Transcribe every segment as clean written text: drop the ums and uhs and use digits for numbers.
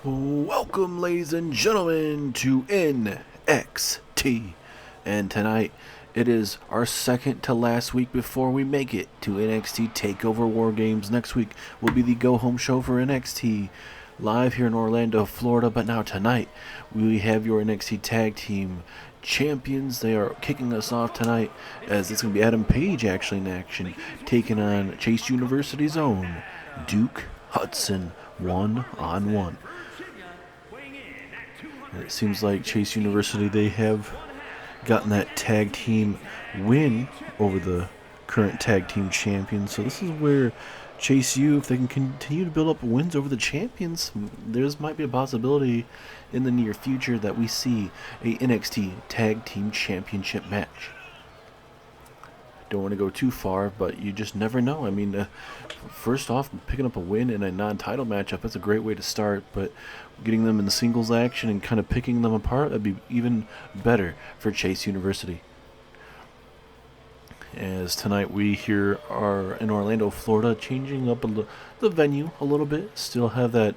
Welcome, ladies and gentlemen, to NXT. And tonight, it is our second to last week before we make it to NXT Takeover WarGames. Next week will be the go-home show for NXT, live here in Orlando, Florida. But now tonight, we have your NXT Tag Team Champions. They are kicking us off tonight, as it's going to be Adam Page actually in action, taking on Chase University's own Duke Hudson, one-on-one. It seems like Chase University, they have gotten that tag team win over the current tag team champions. So this is where Chase U, if they can continue to build up wins over the champions, there's might be a possibility in the near future that we see a NXT Tag Team Championship match. Don't want to go too far, but you just never know. I mean, first off, picking up a win in a non-title matchup, that's a great way to start, but getting them in the singles action and kind of picking them apart, that'd be even better for Chase University. As tonight we here are in Orlando, Florida, changing up the venue a little bit. Still have that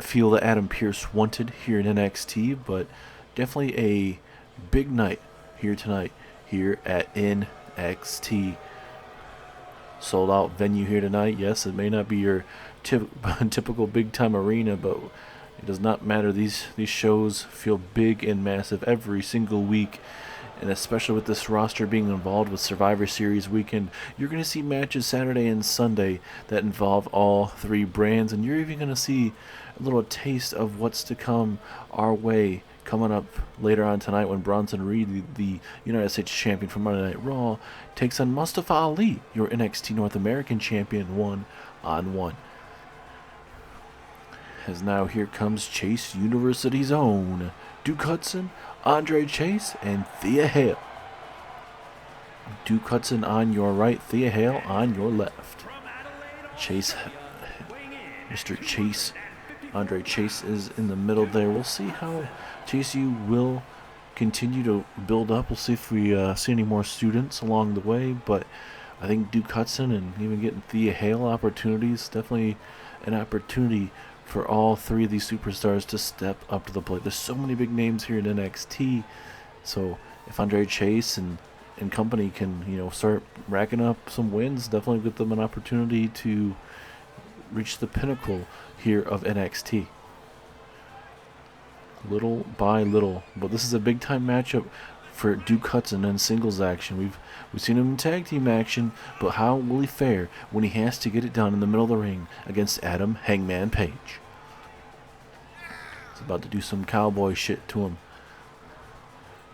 feel that Adam Pearce wanted here in NXT, but definitely a big night here tonight here at NXT. Sold out venue here tonight. Yes, it may not be your typical big time arena, but it does not matter. These shows feel big and massive every single week, and especially with this roster being involved with Survivor Series weekend, you're going to see matches Saturday and Sunday that involve all three brands, and you're even going to see a little taste of what's to come our way coming up later on tonight when Bronson Reed, the United States champion from Monday Night Raw, takes on Mustafa Ali, your NXT North American champion, one-on-one. As now here comes Chase University's own Duke Hudson, Andre Chase, and Thea Hale. Duke Hudson on your right, Thea Hale on your left. Mr. Chase, Andre Chase is in the middle there. We'll see how Chase U will continue to build up. We'll see if we see any more students along the way, but I think Duke Hudson and even getting Thea Hale opportunities, definitely an opportunity for all three of these superstars to step up to the plate. There's so many big names here in NXT, so if Andre Chase and company can start racking up some wins, definitely give them an opportunity to reach the pinnacle here of NXT. Little by little, but this is a big time matchup for Duke Hudson in singles action. We've seen him in tag team action, but how will he fare when he has to get it done in the middle of the ring against Adam Hangman Page? He's about to do some cowboy shit to him.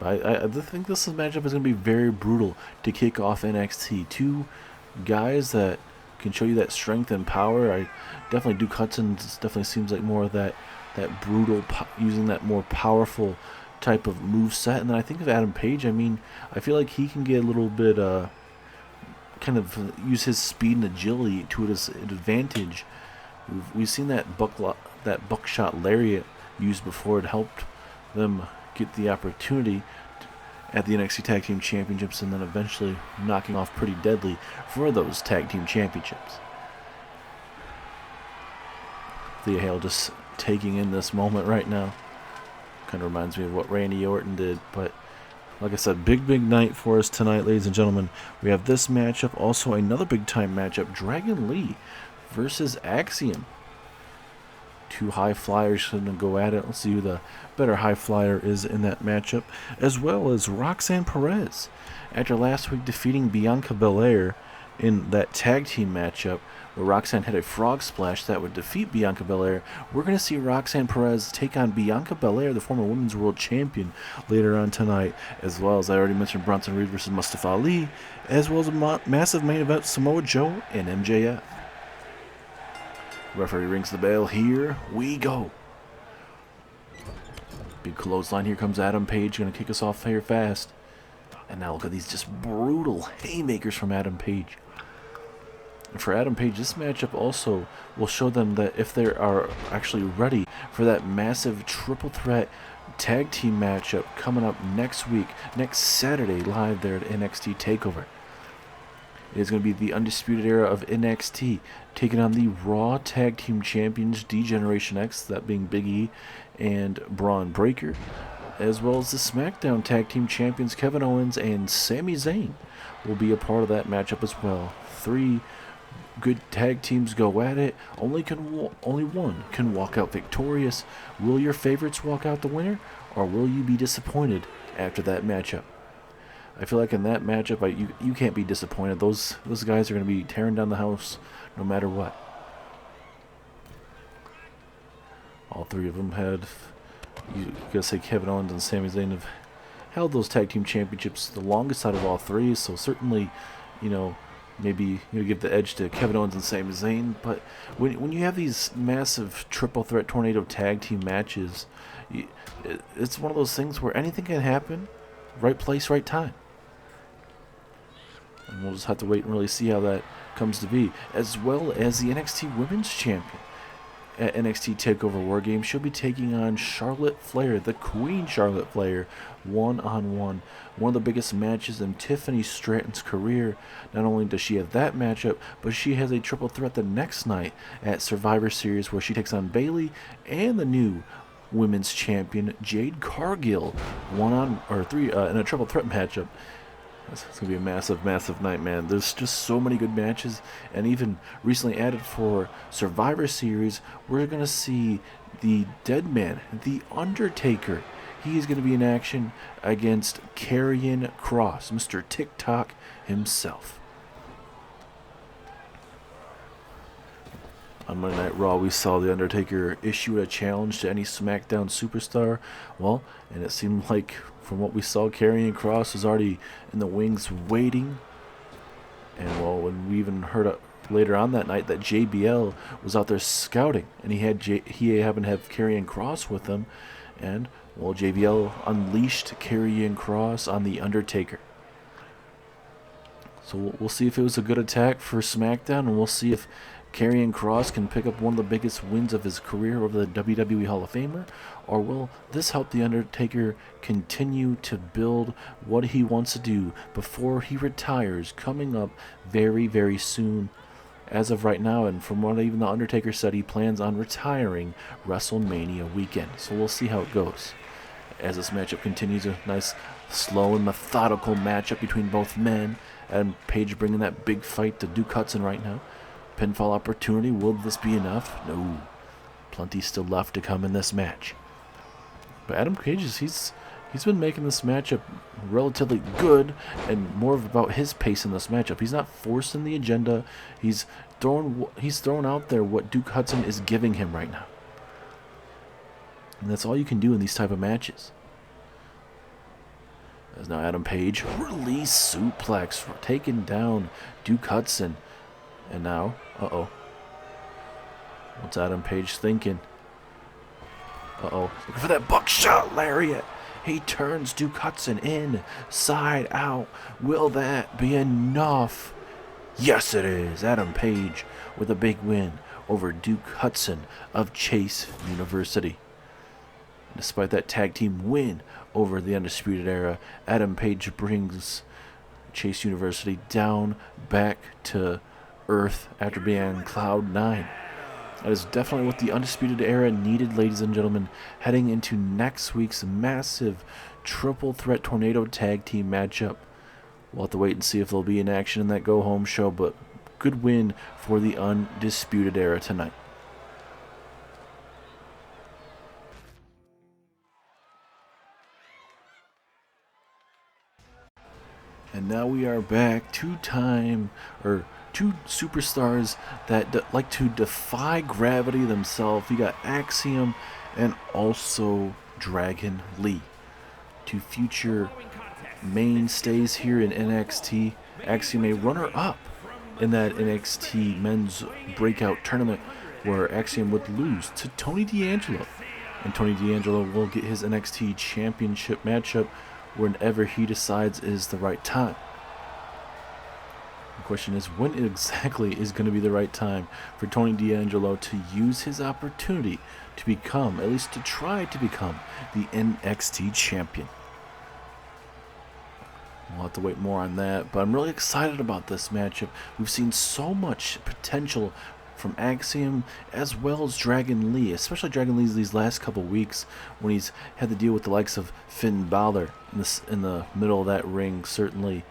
But I think this matchup is going to be very brutal to kick off NXT. Two guys that can show you that strength and power. Duke Hudson definitely seems like more of that brutal, using that more powerful type of move set. And then I think of Adam Page, I feel like he can get a little bit kind of use his speed and agility to his advantage. We've seen that buckshot lariat used before. It helped them get the opportunity at the NXT Tag Team Championships, and then eventually knocking off Pretty Deadly for those Tag Team Championships. Thea Hale just taking in this moment right now. Kind of reminds me of what Randy Orton did, but like I said, big night for us tonight, ladies and gentlemen. We have this matchup, also another big time matchup, Dragon Lee versus Axiom. Two high flyers going to go at it. Let's see who the better high flyer is in that matchup, as well as Roxanne Perez. After last week defeating Bianca Belair in that tag team matchup, where Roxanne had a frog splash that would defeat Bianca Belair, we're going to see Roxanne Perez take on Bianca Belair, the former Women's World Champion, later on tonight, as well as I already mentioned Bronson Reed versus Mustafa Ali, as well as a massive main event, Samoa Joe and MJF. Referee rings the bell. Here we go. Big clothesline. Here comes Adam Page, going to kick us off here fast. And now look at these just brutal haymakers from Adam Page. And for Adam Page, this matchup also will show them that if they are actually ready for that massive triple threat tag team matchup coming up next week, next Saturday, live there at NXT Takeover. It is going to be the Undisputed Era of NXT taking on the Raw Tag Team Champions D-Generation X, that being Big E and Braun Breaker, as well as the SmackDown Tag Team Champions Kevin Owens and Sami Zayn will be a part of that matchup as well. 3 good tag teams go at it. Only one can walk out victorious. Will your favorites walk out the winner, or will you be disappointed after that matchup? I feel like in that matchup, you can't be disappointed. Those guys are going to be tearing down the house no matter what. All 3 of them had, you gotta say, Kevin Owens and Sami Zayn have held those tag team championships the longest out of all 3. So certainly, maybe give the edge to Kevin Owens and Sami Zayn. But when you have these massive triple threat tornado tag team matches, it's one of those things where anything can happen. Right place, right time. And we'll just have to wait and really see how that comes to be. As well as the NXT Women's Champion at NXT Takeover WarGames. She'll be taking on Charlotte Flair, the Queen Charlotte Flair, one-on-one. One of the biggest matches in Tiffany Stratton's career. Not only does she have that matchup, but she has a triple threat the next night at Survivor Series where she takes on Bayley and the new Women's Champion Jade Cargill, 3 in a triple threat matchup. It's going to be a massive, massive night, man. There's just so many good matches. And even recently added for Survivor Series, we're going to see the Dead Man, The Undertaker. He is going to be in action against Karrion Kross, Mr. TikTok himself. On Monday Night Raw, we saw The Undertaker issue a challenge to any SmackDown superstar. Well, and it seemed like, from what we saw, Karrion Kross was already in the wings waiting. And, well, when we even heard later on that night that JBL was out there scouting, and he happened to have Karrion Kross with him. And, well, JBL unleashed Karrion Kross on The Undertaker. So we'll see if it was a good attack for SmackDown, and we'll see if Karrion Kross can pick up one of the biggest wins of his career over the WWE Hall of Famer, or will this help The Undertaker continue to build what he wants to do before he retires, coming up very, very soon as of right now? And from what even The Undertaker said, he plans on retiring WrestleMania weekend. So we'll see how it goes as this matchup continues. A nice, slow and methodical matchup between both men. Adam Page bringing that big fight to Duke Hudson right now. Pinfall opportunity. Will this be enough? No. Plenty still left to come in this match. But Adam Page, he's been making this matchup relatively good and more about his pace in this matchup. He's not forcing the agenda. He's thrown out there what Duke Hudson is giving him right now. And that's all you can do in these type of matches. As now Adam Page release suplex for taking down Duke Hudson. And now, what's Adam Page thinking? Looking for that buckshot lariat. He turns Duke Hudson inside out. Will that be enough? Yes, it is. Adam Page with a big win over Duke Hudson of Chase University. Despite that tag team win over the Undisputed Era, Adam Page brings Chase University down back to earth after being on Cloud 9. That is definitely what the Undisputed Era needed, ladies and gentlemen, heading into next week's massive triple threat tornado tag team matchup. We'll have to wait and see if they'll be in action in that go-home show, but good win for the Undisputed Era tonight. And now we are back. Two superstars that like to defy gravity themselves. You got Axiom and also Dragon Lee. Two future mainstays here in NXT. Axiom a runner-up in that NXT men's breakout tournament where Axiom would lose to Tony D'Angelo. And Tony D'Angelo will get his NXT championship matchup whenever he decides is the right time. The question is, when exactly is going to be the right time for Tony D'Angelo to use his opportunity to become, at least to try to become, the NXT champion? We'll have to wait more on that, but I'm really excited about this matchup. We've seen so much potential from Axiom as well as Dragon Lee, especially Dragon Lee these last couple weeks when he's had to deal with the likes of Finn Balor in the middle of that ring. Certainly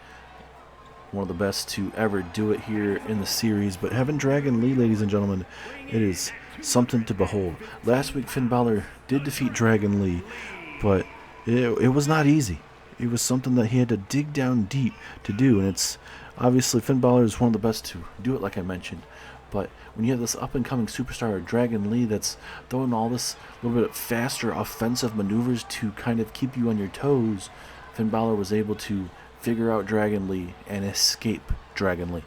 one of the best to ever do it here in the series, but having Dragon Lee, ladies and gentlemen, it is something to behold. Last week Finn Balor did defeat Dragon Lee, but it was not easy. It was something that he had to dig down deep to do, and it's obviously Finn Balor is one of the best to do it, like I mentioned. But when you have this up-and-coming superstar, Dragon Lee, that's throwing all this little bit faster offensive maneuvers to kind of keep you on your toes, Finn Balor was able to figure out Dragon Lee and escape Dragon Lee.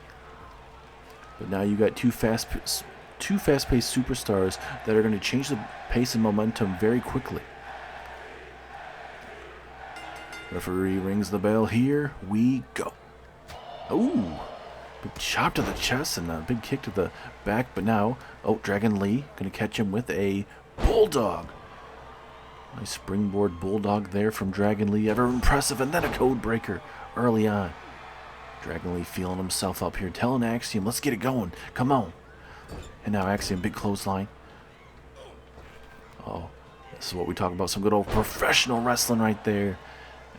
But now you got two fast-paced superstars that are going to change the pace and momentum very quickly. Referee rings the bell. Here we go. Ooh, big chop to the chest and a big kick to the back. But now, Dragon Lee going to catch him with a bulldog. Nice springboard bulldog there from Dragon Lee. Ever impressive. And then a code breaker early on. Dragon Lee feeling himself up here, telling Axiom, let's get it going. Come on. And now Axiom, big clothesline. Oh, this is what we talk about. Some good old professional wrestling right there.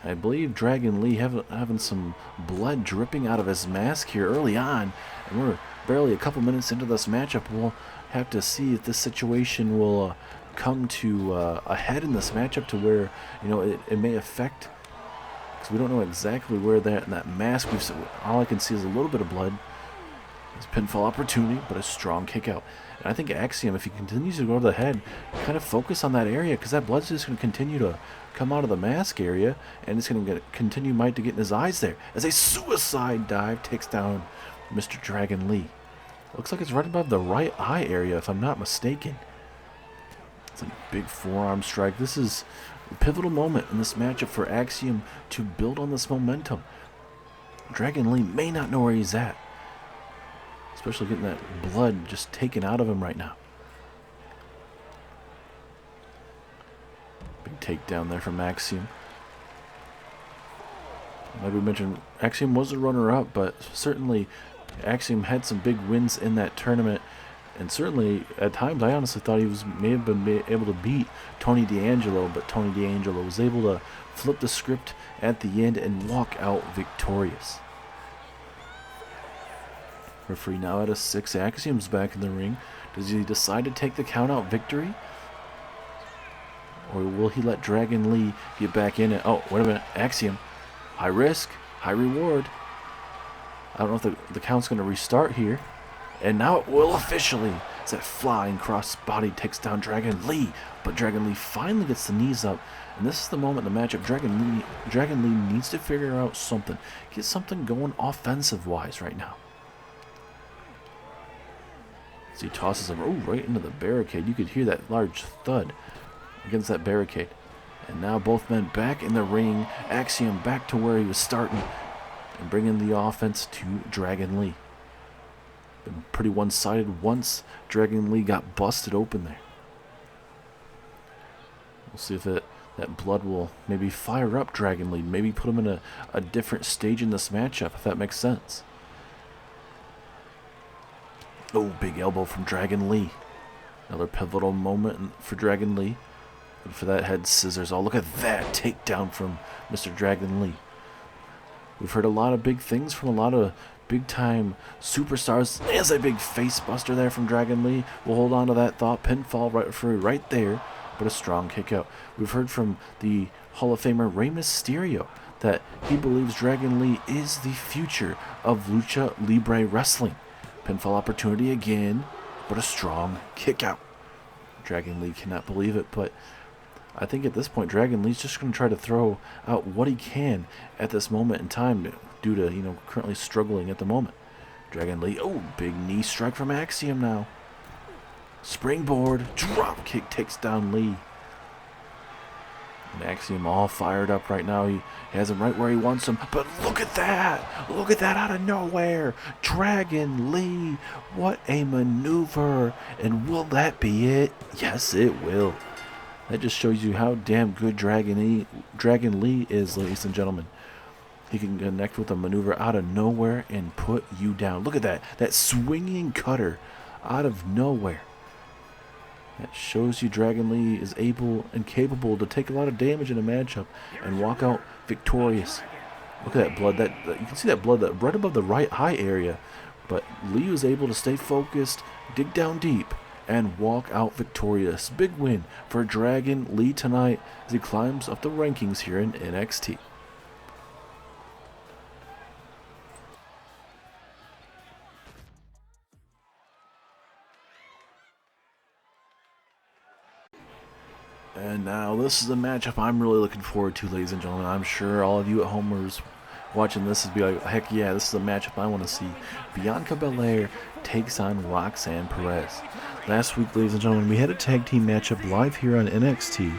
I believe Dragon Lee having some blood dripping out of his mask here early on. And we're barely a couple minutes into this matchup. We'll have to see if this situation will come to a head in this matchup to where, it may affect. Because we don't know exactly where that mask. All I can see is a little bit of blood. It's pinfall opportunity, but a strong kick out. And I think Axiom, if he continues to go to the head, kind of focus on that area, because that blood's just going to continue to come out of the mask area, and it's going to continue to get in his eyes there as a suicide dive takes down Mr. Dragon Lee. Looks like it's right above the right eye area, if I'm not mistaken. It's a big forearm strike. This is a pivotal moment in this matchup for Axiom to build on this momentum. Dragon Lee may not know where he's at, especially getting that blood just taken out of him right now. Big takedown there from Axiom. Like we mentioned, Axiom was a runner-up, but certainly Axiom had some big wins in that tournament. And certainly, at times, I honestly thought he may have been able to beat Tony D'Angelo, but Tony D'Angelo was able to flip the script at the end and walk out victorious. Referee now at a 6. Axiom's back in the ring. Does he decide to take the count-out victory? Or will he let Dragon Lee get back in it? Oh, wait a minute. Axiom. High risk, high reward. I don't know if the count's going to restart here. And now it will officially. As that flying cross body takes down Dragon Lee. But Dragon Lee finally gets the knees up. And this is the moment in the matchup. Dragon Lee needs to figure out something. Get something going offensive-wise right now. As he tosses him right into the barricade. You could hear that large thud against that barricade. And now both men back in the ring. Axiom back to where he was starting. And bringing the offense to Dragon Lee. Been pretty one-sided once Dragon Lee got busted open there. We'll see if that blood will maybe fire up Dragon Lee. Maybe put him in a different stage in this matchup, if that makes sense. Oh, big elbow from Dragon Lee. Another pivotal moment for Dragon Lee. And for that head scissors. Oh, look at that takedown from Mr. Dragon Lee. We've heard a lot of big things from a lot of big-time superstars. There's a big face buster there from Dragon Lee. We'll hold on to that thought. Pinfall right there, but a strong kick out. We've heard from the Hall of Famer Rey Mysterio that he believes Dragon Lee is the future of Lucha Libre Wrestling. Pinfall opportunity again, but a strong kick out. Dragon Lee cannot believe it, but I think at this point Dragon Lee's just going to try to throw out what he can at this moment in time due to, currently struggling at the moment. Dragon Lee, big knee strike from Axiom now. Springboard, drop kick takes down Lee. And Axiom all fired up right now. He has him right where he wants him. But look at that! Look at that out of nowhere! Dragon Lee, what a maneuver! And will that be it? Yes, it will. That just shows you how damn good Dragon Lee is, ladies and gentlemen. He can connect with a maneuver out of nowhere and put you down. Look at that. That swinging cutter out of nowhere. That shows you Dragon Lee is able and capable to take a lot of damage in a matchup and walk out victorious. Look at that blood. You can see that blood right above the right eye area. But Lee was able to stay focused, dig down deep, and walk out victorious. Big win for Dragon Lee tonight as he climbs up the rankings here in NXT. And now this is a matchup I'm really looking forward to, ladies and gentlemen. I'm sure all of you at home are watching this would be like, heck yeah, this is a matchup I want to see. Bianca Belair takes on Roxanne Perez. Last week, ladies and gentlemen, we had a tag team matchup live here on NXT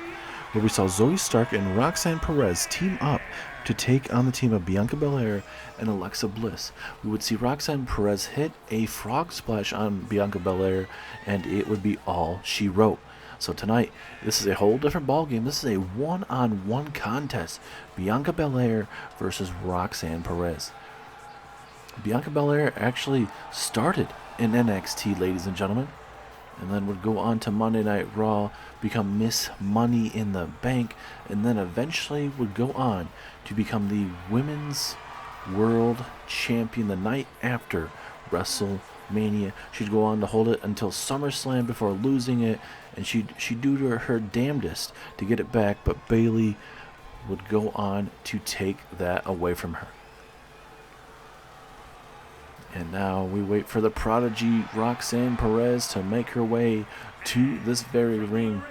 where we saw Zoe Stark and Roxanne Perez team up to take on the team of Bianca Belair and Alexa Bliss. We would see Roxanne Perez hit a frog splash on Bianca Belair, and it would be all she wrote. So tonight, this is a whole different ballgame. This is a one-on-one contest. Bianca Belair versus Roxanne Perez. Bianca Belair actually started in NXT, ladies and gentlemen, and then would go on to Monday Night Raw, become Miss Money in the Bank, and then eventually would go on to become the Women's World Champion the night after WrestleMania. She'd go on to hold it until SummerSlam before losing it, and she'd do her damnedest to get it back, but Bayley would go on to take that away from her. And now we wait for the prodigy Roxanne Perez to make her way to this very ring.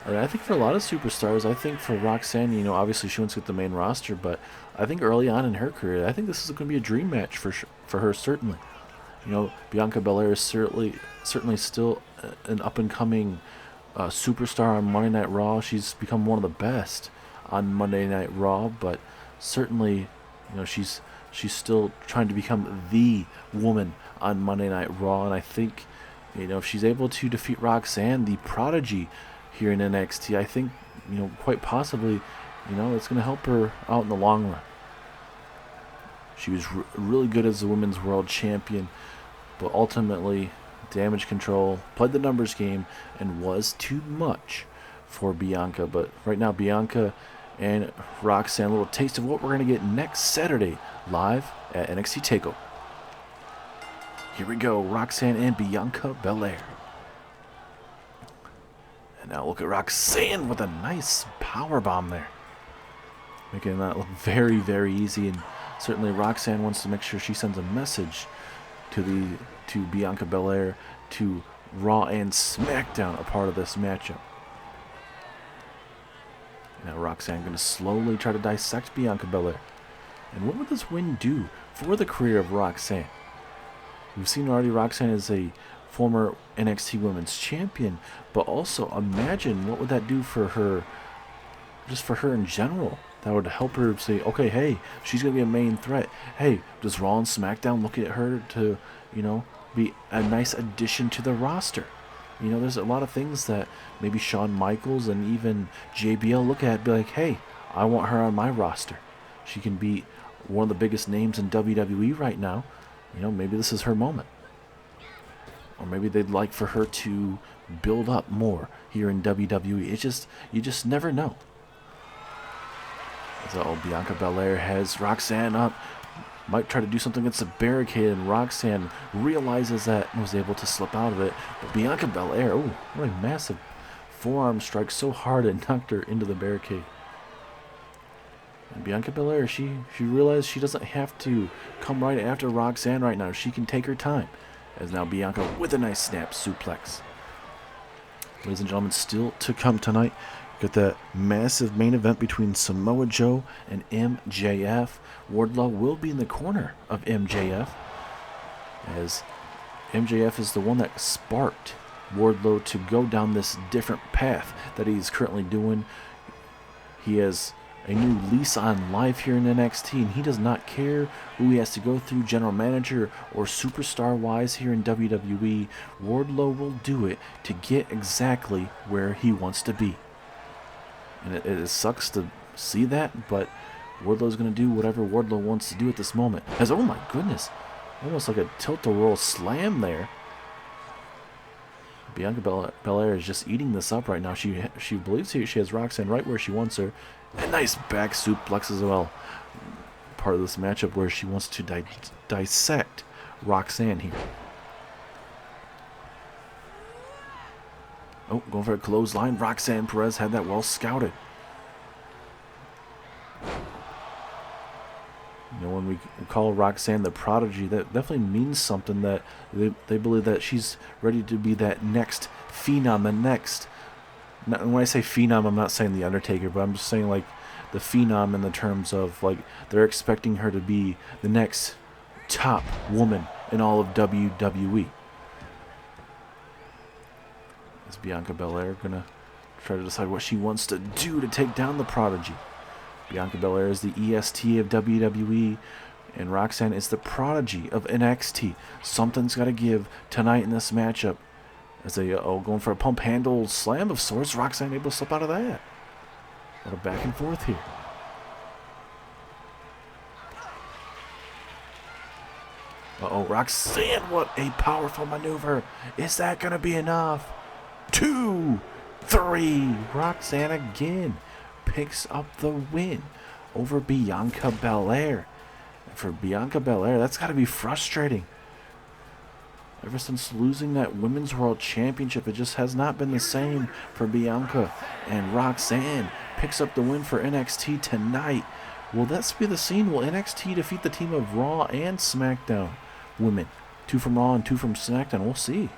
And I think for a lot of superstars, I think for Roxanne, obviously she wants to get the main roster, but I think early on in her career, I think this is going to be a dream match for her, certainly. Bianca Belair is certainly still an up-and-coming superstar on Monday Night Raw. She's become one of the best on Monday Night Raw, but certainly, she's still trying to become the woman on Monday Night Raw, and I think, if she's able to defeat Roxanne, the prodigy here in NXT, I think, quite possibly, it's going to help her out in the long run. She was really good as the Women's World Champion, but ultimately, damage control, played the numbers game, and was too much for Bianca. But right now, Bianca and Roxanne, a little taste of what we're going to get next Saturday live at NXT Takeover. Here we go, Roxanne and Bianca Belair. And now look at Roxanne with a nice power bomb there, making that look very, very easy. And certainly Roxanne wants to make sure she sends a message to Bianca Belair, to Raw and SmackDown, a part of this matchup. Now Roxanne going to slowly try to dissect Bianca Belair. And what would this win do for the career of Roxanne? We've seen already Roxanne is a former NXT Women's Champion, but also imagine what would that do for her, just for her in general. That would help her say, okay, hey, she's going to be a main threat. Hey, does Raw and SmackDown look at her to, be a nice addition to the roster? There's a lot of things that maybe Shawn Michaels and even JBL look at, be like, hey, I want her on my roster. She can be one of the biggest names in WWE right now. Maybe this is her moment. Or maybe they'd like for her to build up more here in WWE. You just never know. So Bianca Belair has Roxanne up. Might try to do something against the barricade, and Roxanne realizes that and was able to slip out of it. But Bianca Belair, oh, what a massive forearm strike, so hard it knocked her into the barricade. And Bianca Belair, she realized she doesn't have to come right after Roxanne right now. She can take her time. As now Bianca with a nice snap suplex. Ladies and gentlemen, still to come tonight. Got that massive main event between Samoa Joe and MJF. Wardlow will be in the corner of MJF, as MJF is the one that sparked Wardlow to go down this different path that he's currently doing. He has a new lease on life here in NXT, and he does not care who he has to go through, general manager or superstar wise here in WWE. Wardlow will do it to get exactly where he wants to be. And it sucks to see that, but Wardlow's going to do whatever Wardlow wants to do at this moment. As, oh my goodness, almost like a tilt-a-whirl slam there. Bianca Belair is just eating this up right now. She believes she has Roxanne right where she wants her. A nice back suplex as well. Part of this matchup where she wants to dissect Roxanne here. Oh, going for a clothesline. Roxanne Perez had that well scouted. You know, when we call Roxanne the prodigy, that definitely means something, that they believe that she's ready to be that next phenom, the next... When I say phenom, I'm not saying The Undertaker, but I'm just saying, like, the phenom in the terms of, like, they're expecting her to be the next top woman in all of WWE. Is Bianca Belair going to try to decide what she wants to do to take down the prodigy? Bianca Belair is the EST of WWE, and Roxanne is the prodigy of NXT. Something's got to give tonight in this matchup. As they going for a pump handle slam of sorts, Roxanne able to slip out of that. A little back and forth here. Uh-oh, Roxanne, what a powerful maneuver. Is that going to be enough? 2, 3, Roxanne again picks up the win over Bianca Belair. And for Bianca Belair, that's got to be frustrating. Ever since losing that Women's World Championship, it just has not been the same for Bianca. And Roxanne picks up the win for NXT tonight. Will this be the scene? Will NXT defeat the team of Raw and SmackDown women? 2 from Raw and 2 from SmackDown. We'll see.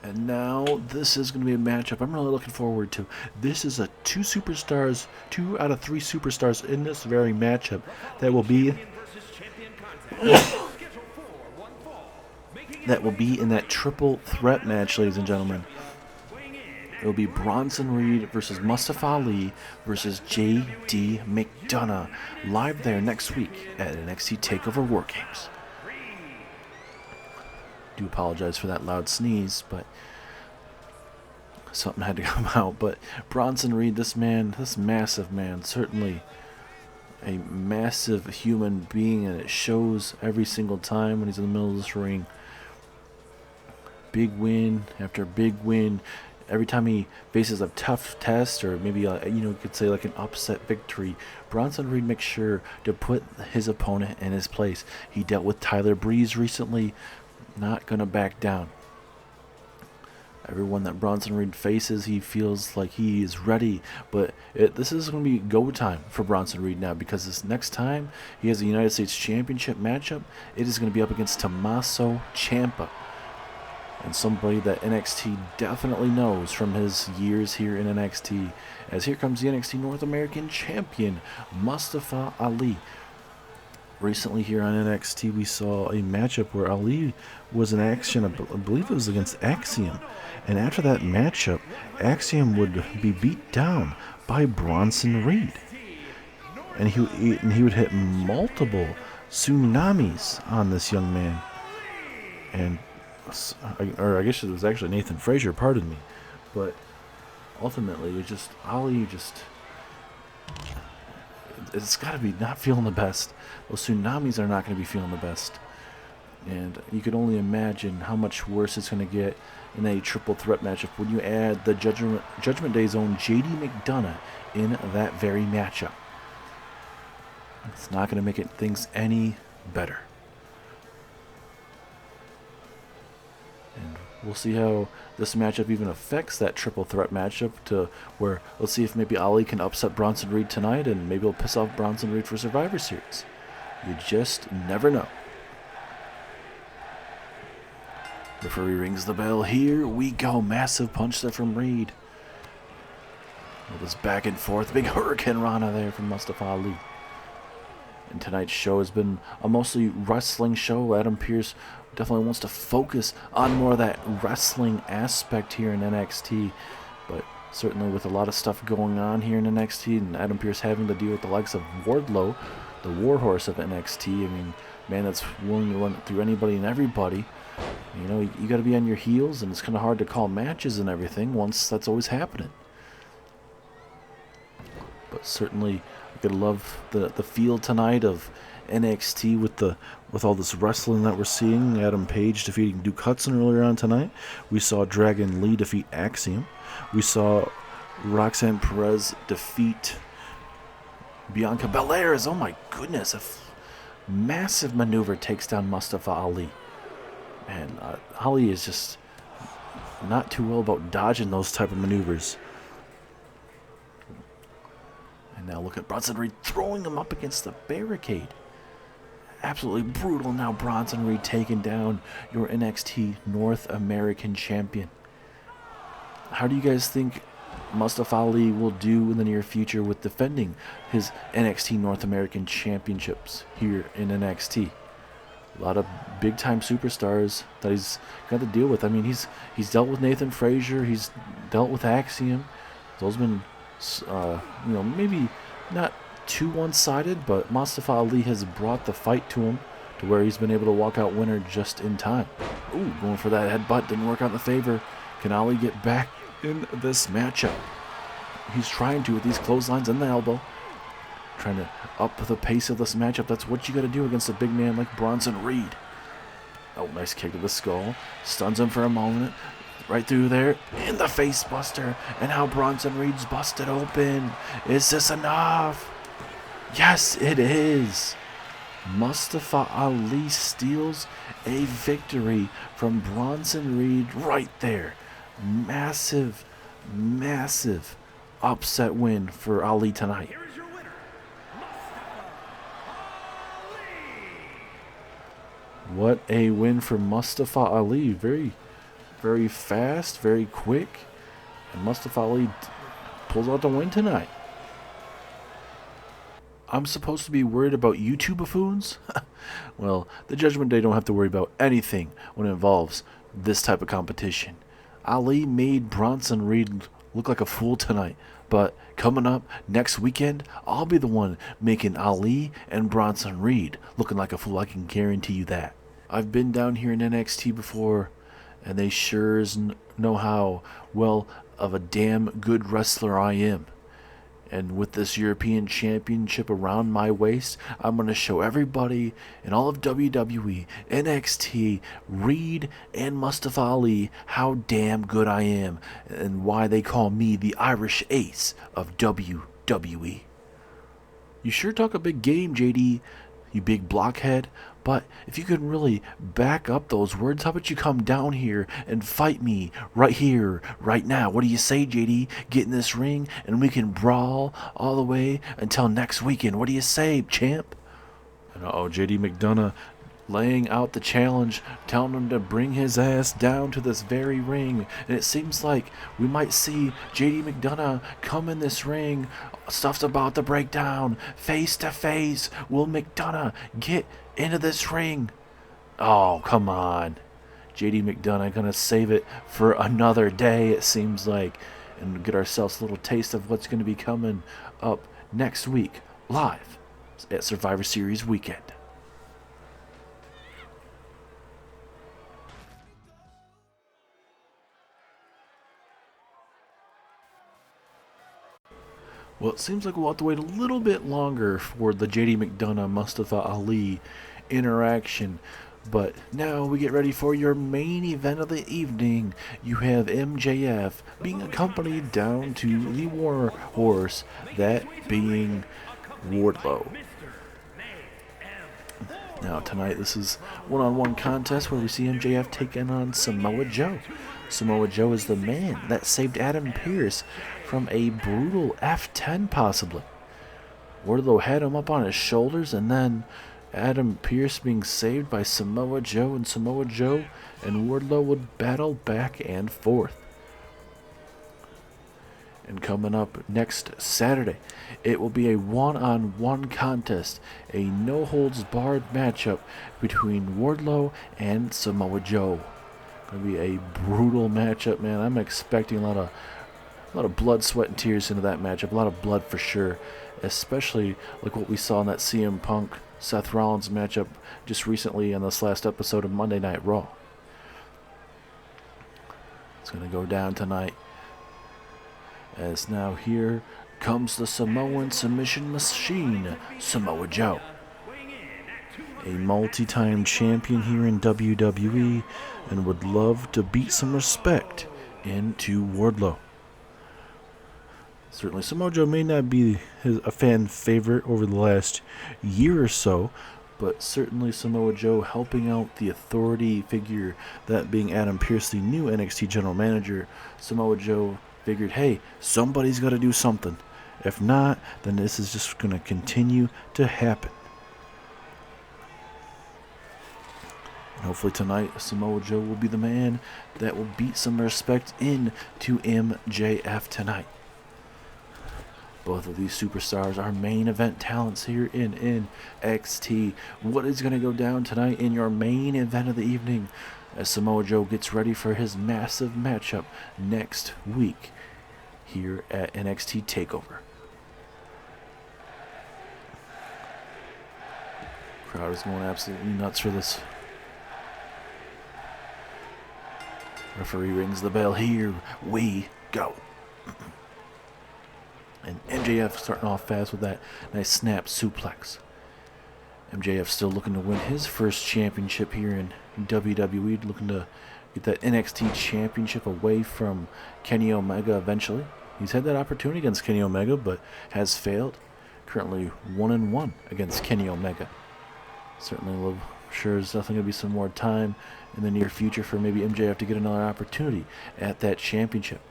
And now this is going to be a matchup I'm really looking forward to. This is a 2 out of 3 superstars in this very matchup that will be in that triple threat match, ladies and gentlemen. It will be Bronson Reed versus Mustafa Ali versus J.D. McDonough, live there next week at NXT Takeover WarGames. Do apologize for that loud sneeze, but something had to come out. But Bronson Reed, this massive man, certainly a massive human being, and it shows every single time when he's in the middle of this ring. Big win after big win. Every time he faces a tough test, or maybe you could say like an upset victory, Bronson Reed makes sure to put his opponent in his place. He dealt with Tyler Breeze recently. Not going to back down. Everyone that Bronson Reed faces, he feels like he is ready. But this is going to be go time for Bronson Reed now, because this next time he has a United States Championship matchup, it is going to be up against Tommaso Ciampa. And somebody that NXT definitely knows from his years here in NXT. As here comes the NXT North American Champion, Mustafa Ali. Recently here on NXT, we saw a matchup where Ali was in action. I believe it was against Axiom. And after that matchup, Axiom would be beat down by Bronson Reed. And he would hit multiple tsunamis on this young man. And, I guess it was actually Nathan Frazier, pardon me. But ultimately, Ali it's got to be not feeling the best. Those tsunamis are not going to be feeling the best. And you could only imagine how much worse it's going to get in a triple threat matchup when you add the Judgment Day's own J.D. McDonough in that very matchup. It's not going to make things any better. And we'll see how this matchup even affects that triple threat matchup, to where let's see if maybe Ali can upset Bronson Reed tonight, and maybe he'll piss off Bronson Reed for Survivor Series. You just never know. Referee rings the bell. Here we go. Massive punch there from Reed. With this back and forth. Big Hurricane Rana there from Mustafa Ali. And tonight's show has been a mostly wrestling show. Adam Pearce definitely wants to focus on more of that wrestling aspect here in NXT. But certainly with a lot of stuff going on here in NXT, and Adam Pearce having to deal with the likes of Wardlow, the warhorse of NXT. I mean, man that's willing to run through anybody and everybody. You know, you got to be on your heels, and it's kind of hard to call matches and everything once that's always happening. But certainly, I could love the feel tonight of NXT with all this wrestling that we're seeing. Adam Page defeating Duke Hudson earlier on tonight. We saw Dragon Lee defeat Axiom. We saw Roxanne Perez defeat Bianca Belair. Oh my goodness, massive maneuver takes down Mustafa Ali. Man, Ali is just not too well about dodging those type of maneuvers. And now look at Bronson Reed throwing him up against the barricade. Absolutely brutal. Now Bronson Reed taking down your NXT North American champion. How do you guys think Mustafa Ali will do in the near future with defending his NXT North American championships here in NXT? A lot of big-time superstars that he's got to deal with. I mean, he's dealt with Nathan Frazier. He's dealt with Axiom. Those have been, maybe not too one-sided, but Mustafa Ali has brought the fight to him to where he's been able to walk out winner just in time. Ooh, going for that headbutt. Didn't work out in the favor. Can Ali get back in this matchup? He's trying to with these clotheslines and the elbow. Trying to up the pace of this matchup. That's what you got to do against a big man like Bronson Reed. Oh, nice kick to the skull. Stuns him for a moment. Right through there. In the face buster. And how Bronson Reed's busted open. Is this enough? Yes, it is. Mustafa Ali steals a victory from Bronson Reed right there. Massive, massive upset win for Ali tonight. What a win for Mustafa Ali. Very, very fast, very quick. And Mustafa Ali pulls out the win tonight. I'm supposed to be worried about you two buffoons? Well, the Judgment Day don't have to worry about anything when it involves this type of competition. Ali made Bronson Reed look like a fool tonight. But coming up next weekend, I'll be the one making Ali and Bronson Reed looking like a fool. I can guarantee you that. I've been down here in NXT before, and they sure know how well of a damn good wrestler I am. And with this European Championship around my waist, I'm going to show everybody in all of WWE, NXT, Reed, and Mustafa Ali how damn good I am and why they call me the Irish Ace of WWE. You sure talk a big game, JD, you big blockhead. But if you can really back up those words, how about you come down here and fight me right here, right now? What do you say, JD? Get in this ring and we can brawl all the way until next weekend. What do you say, champ? And JD McDonough laying out the challenge, telling him to bring his ass down to this very ring. And it seems like we might see JD McDonough come in this ring. Stuff's about to break down. Face to face. Will McDonough get into this ring? Oh, come on. JD McDonough gonna save it for another day, it seems like, and get ourselves a little taste of what's gonna be coming up next week, live at Survivor Series weekend. Well, it seems like we'll have to wait a little bit longer for the JD McDonough Mustafa Ali interaction. But now we get ready for your main event of the evening. You have MJF being accompanied down to the War Horse, that being Wardlow. Now tonight this is one-on-one contest where we see MJF taking on Samoa Joe. Samoa Joe is the man that saved Adam Pearce from a brutal F10 possibly. Wardlow had him up on his shoulders, and then Adam Pearce being saved by Samoa Joe, and Samoa Joe and Wardlow would battle back and forth. And coming up next Saturday, it will be a one-on-one contest, a no-holds-barred matchup between Wardlow and Samoa Joe. Going to be a brutal matchup, man. I'm expecting a lot of blood, sweat, and tears into that matchup. A lot of blood for sure, especially like what we saw in that CM Punk Seth Rollins matchup just recently in this last episode of Monday Night Raw. It's going to go down tonight. As now here comes the Samoan submission machine, Samoa Joe. A multi-time champion here in WWE and would love to beat some respect into Wardlow. Certainly Samoa Joe may not be a fan favorite over the last year or so, but certainly Samoa Joe helping out the authority figure, that being Adam Pearce, the new NXT general manager. Samoa Joe figured, hey, somebody's got to do something. If not, then this is just going to continue to happen. And hopefully tonight, Samoa Joe will be the man that will beat some respect into MJF tonight. Both of these superstars are main event talents here in NXT. What is going to go down tonight in your main event of the evening as Samoa Joe gets ready for his massive matchup next week here at NXT Takeover? Crowd is going absolutely nuts for this. Referee rings the bell. Here we go. And MJF starting off fast with that nice snap suplex. MJF still looking to win his first championship here in WWE, looking to get that NXT championship away from Kenny Omega eventually. He's had that opportunity against Kenny Omega, but has failed. Currently 1-1 against Kenny Omega. Certainly sure there's definitely going to be some more time in the near future for maybe MJF to get another opportunity at that championship.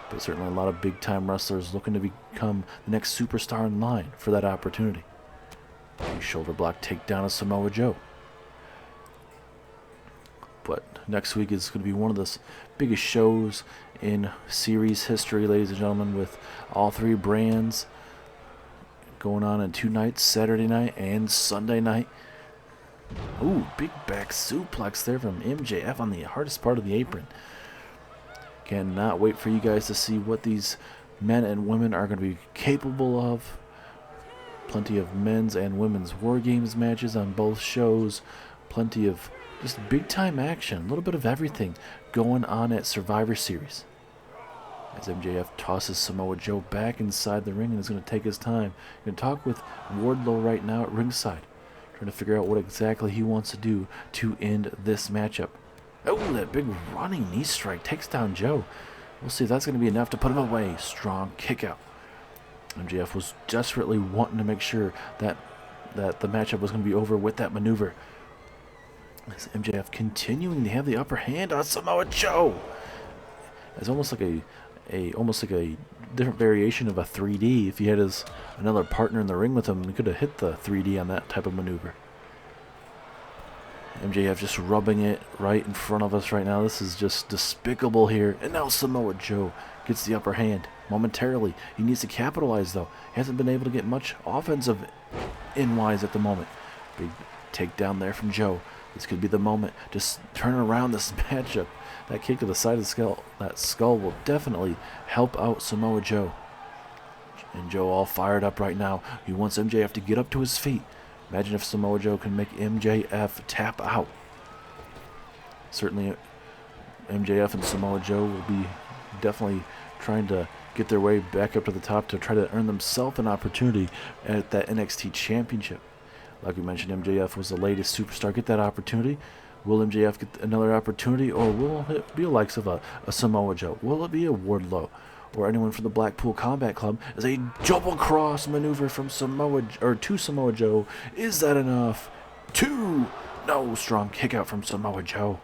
But certainly a lot of big-time wrestlers looking to become the next superstar in line for that opportunity. Big shoulder block takedown of Samoa Joe. But next week is going to be one of the biggest shows in series history, ladies and gentlemen, with all three brands going on in 2 nights, Saturday night and Sunday night. Ooh, big back suplex there from MJF on the hardest part of the apron. Cannot wait for you guys to see what these men and women are going to be capable of. Plenty of men's and women's WarGames matches on both shows. Plenty of just big-time action. A little bit of everything going on at Survivor Series. As MJF tosses Samoa Joe back inside the ring and is going to take his time. Going to talk with Wardlow right now at ringside. Trying to figure out what exactly he wants to do to end this matchup. Oh, that big running knee strike takes down Joe. We'll see if that's going to be enough to put him away. Strong kick out. MJF was desperately wanting to make sure that the matchup was going to be over with that maneuver. As MJF continuing to have the upper hand on Samoa Joe. It's almost like a different variation of a 3D. If he had another partner in the ring with him, he could have hit the 3D on that type of maneuver. MJF just rubbing it right in front of us right now. This is just despicable here. And now Samoa Joe gets the upper hand momentarily. He needs to capitalize, though. He hasn't been able to get much offensive in-wise at the moment. Big takedown there from Joe. This could be the moment to turn around this matchup. That kick to the side of the skull, that skull will definitely help out Samoa Joe. And Joe all fired up right now. He wants MJF to get up to his feet. Imagine if Samoa Joe can make MJF tap out. Certainly MJF and Samoa Joe will be definitely trying to get their way back up to the top to try to earn themselves an opportunity at that NXT championship. Like we mentioned, MJF was the latest superstar. Get that opportunity. Will MJF get another opportunity, or will it be the likes of a Samoa Joe? Will it be a Wardlow? Or anyone from the Blackpool Combat Club, as a double cross maneuver from to Samoa Joe. Is that enough? 2. No, strong kick out from Samoa Joe.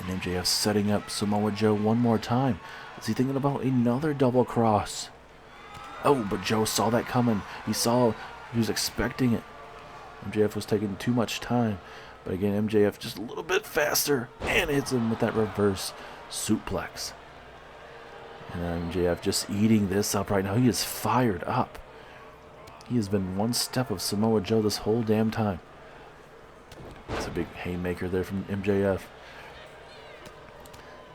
And MJF setting up Samoa Joe one more time. Is he thinking about another double cross? Oh, but Joe saw that coming. He was expecting it. MJF was taking too much time. But again, MJF just a little bit faster and hits him with that reverse suplex. And MJF just eating this up right now. He is fired up. He has been one step of Samoa Joe this whole damn time. That's a big haymaker there from MJF.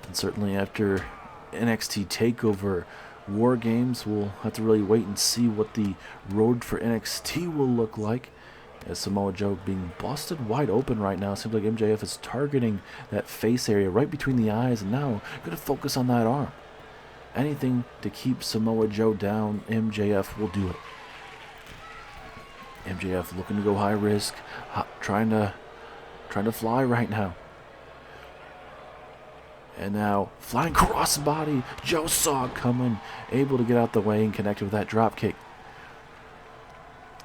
And certainly after NXT Takeover WarGames, we'll have to really wait and see what the road for NXT will look like. as Samoa Joe being busted wide open right now. Seems like MJF is targeting that face area right between the eyes, and now going to focus on that arm. Anything to keep Samoa Joe down, MJF will do it. MJF looking to go high risk, trying to fly right now. And now flying crossbody, Joe saw it coming, able to get out the way and connect with that drop kick.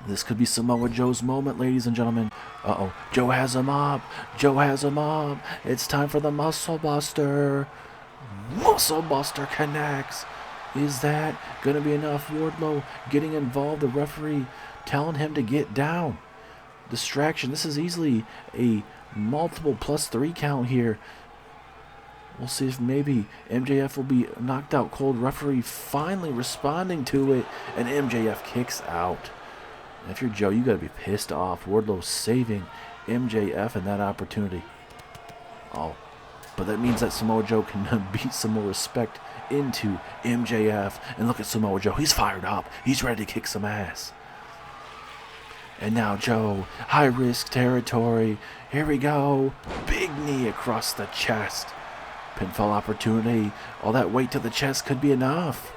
This could be Samoa Joe's moment, ladies and gentlemen. Uh-oh, Joe has him up. Joe has him up. It's time for the Muscle Buster. Muscle Buster connects. Is that going to be enough? Wardlow getting involved. The referee telling him to get down. Distraction. This is easily a multiple +3 count here. We'll see if maybe MJF will be knocked out cold. Referee finally responding to it, and MJF kicks out. And if you're Joe, you got to be pissed off. Wardlow saving MJF in that opportunity. Oh, but that means that Samoa Joe can beat some more respect into MJF. And look at Samoa Joe. He's fired up. He's ready to kick some ass. And now Joe, high-risk territory. Here we go. Big knee across the chest. Pinfall opportunity. All that weight to the chest could be enough.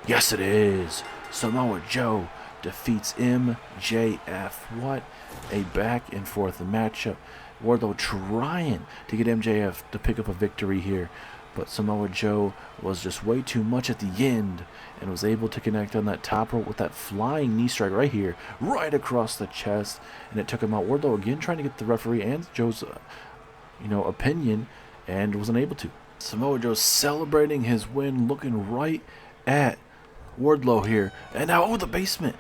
Yes, it is. Samoa Joe defeats MJF. What a back and forth matchup. Wardlow trying to get MJF to pick up a victory here, but Samoa Joe was just way too much at the end and was able to connect on that top rope with that flying knee strike right here, right across the chest, and it took him out. Wardlow again trying to get the referee and Joe's opinion, and wasn't able to. Samoa Joe celebrating his win, looking right at Wardlow here. And now, oh, the basement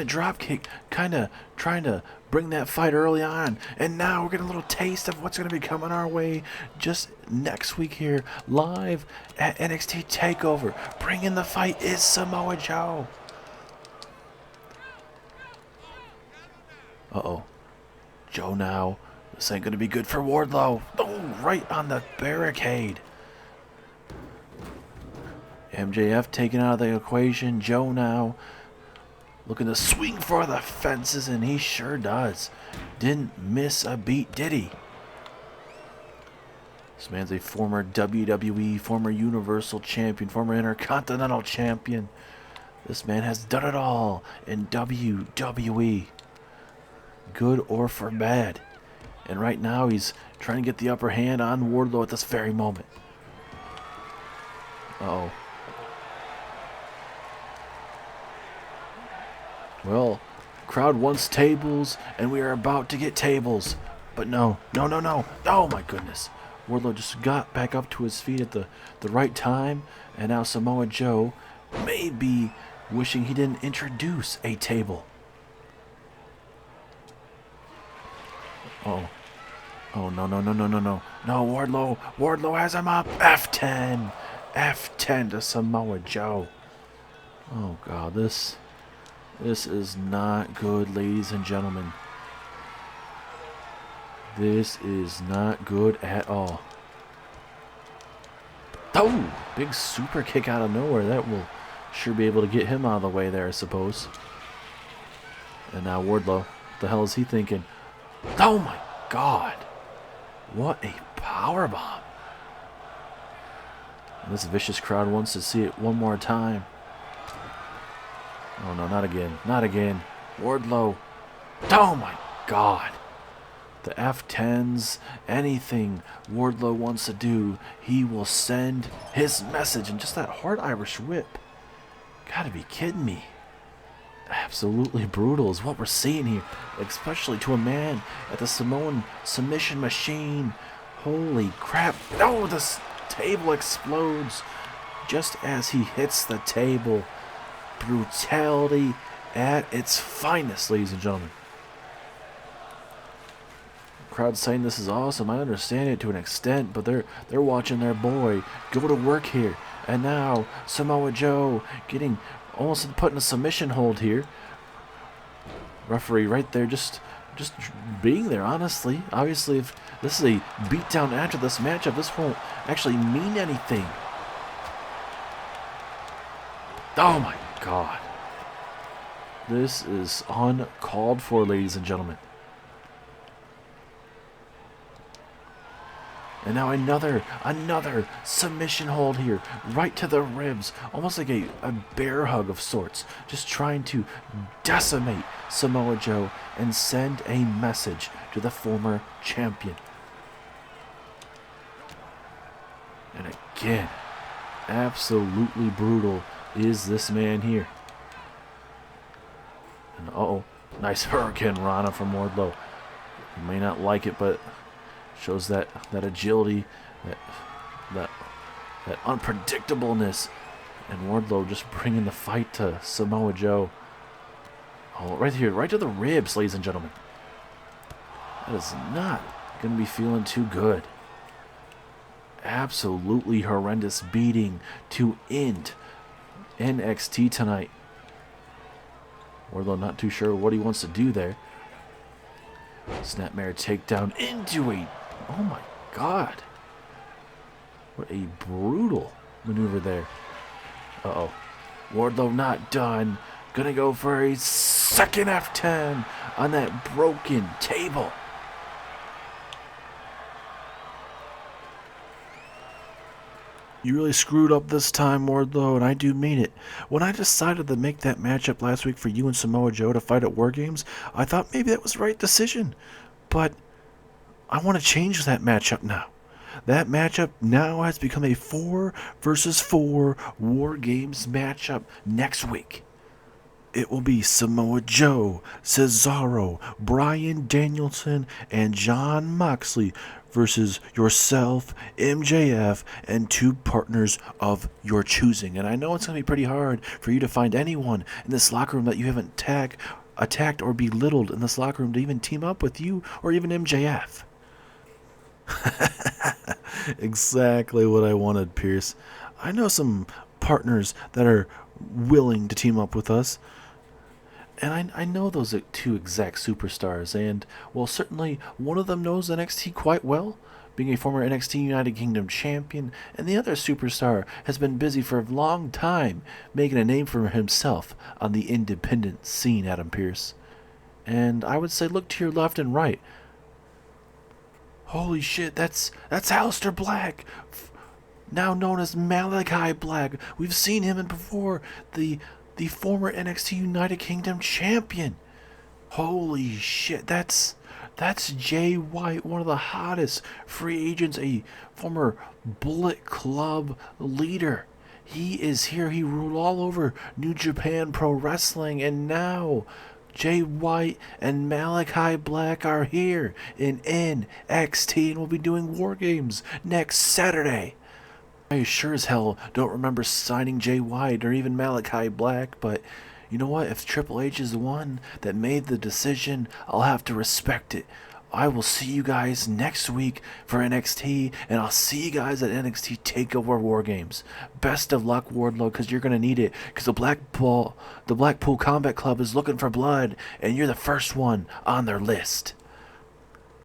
drop kick, kind of trying to bring that fight early on. And now we're getting a little taste of what's going to be coming our way just next week here, live at NXT Takeover. Bringing the fight is Samoa Joe. Uh-oh. Joe now. This ain't going to be good for Wardlow. Oh, right on the barricade. MJF taken out of the equation. Joe now looking to swing for the fences, and he sure does. Didn't miss a beat, did he? This man's a former WWE, former Universal Champion, former Intercontinental Champion. This man has done it all in WWE. Good or for bad. And right now he's trying to get the upper hand on Wardlow at this very moment. Uh-oh. Well, crowd wants tables, and we are about to get tables. But no. Oh, my goodness. Wardlow just got back up to his feet at the right time, and now Samoa Joe may be wishing he didn't introduce a table. Oh. Oh, no. No, Wardlow has him up. F10 to Samoa Joe. Oh, God, this is not good, ladies and gentlemen. This is not good at all. Oh, big super kick out of nowhere. That will sure be able to get him out of the way there, I suppose. And now Wardlow. What the hell is he thinking? Oh, my God. What a powerbomb. This vicious crowd wants to see it one more time. Oh, no, not again. Not again. Wardlow. Oh, my God. The F10s, anything Wardlow wants to do, he will send his message. And just that hard Irish whip. Gotta be kidding me. Absolutely brutal is what we're seeing here. Especially to a man at the Samoan submission machine. Holy crap. Oh, this table explodes just as he hits the table. Brutality at its finest, ladies and gentlemen. The crowd saying this is awesome. I understand it to an extent, but they're watching their boy go to work here. And now Samoa Joe getting almost put in a submission hold here. Referee right there just being there, honestly. Obviously, if this is a beatdown after this matchup, this won't actually mean anything. Oh my God. This is uncalled for, ladies and gentlemen. And now another submission hold here, right to the ribs, almost like a bear hug of sorts, just trying to decimate Samoa Joe and send a message to the former champion. And again, absolutely brutal is this man here. And uh-oh, nice Hurricane Rana from Wardlow. You may not like it, but shows that agility, that unpredictableness, and Wardlow just bringing the fight to Samoa Joe. Oh, right here, right to the ribs, ladies and gentlemen. That is not going to be feeling too good. Absolutely horrendous beating to end NXT tonight. Wardlow not too sure what he wants to do there. Snapmare takedown into a... Oh my god. What a brutal maneuver there. Uh-oh. Wardlow not done. Gonna go for a second F10 on that broken table. You really screwed up this time, Wardlow, and I do mean it. When I decided to make that matchup last week for you and Samoa Joe to fight at WarGames, I thought maybe that was the right decision. But I want to change that matchup now. That matchup now has become a 4 versus 4 WarGames matchup next week. It will be Samoa Joe, Cesaro, Bryan Danielson, and Jon Moxley versus yourself, MJF, and 2 partners of your choosing. And I know it's going to be pretty hard for you to find anyone in this locker room that you haven't attacked or belittled in this locker room to even team up with you or even MJF. Exactly what I wanted, Pierce. I know some partners that are willing to team up with us. And I know those 2 exact superstars, and, well, certainly one of them knows NXT quite well, being a former NXT United Kingdom champion, and the other superstar has been busy for a long time, making a name for himself on the independent scene, Adam Pearce. And I would say look to your left and right. Holy shit, that's Aleister Black, now known as Malachi Black. We've seen him in before, the former NXT United Kingdom champion. Holy shit, that's Jay White, one of the hottest free agents, a former Bullet Club leader. He is here. He ruled all over New Japan Pro Wrestling, and now Jay White and Malachi Black are here in NXT, and we'll be doing WarGames next Saturday. I sure as hell don't remember signing Jay White or even Malachi Black, but you know what? If Triple H is the one that made the decision, I'll have to respect it. I will see you guys next week for NXT, and I'll see you guys at NXT Takeover WarGames. Best of luck, Wardlow, because you're going to need it, because the Blackpool Combat Club is looking for blood, and you're the first one on their list.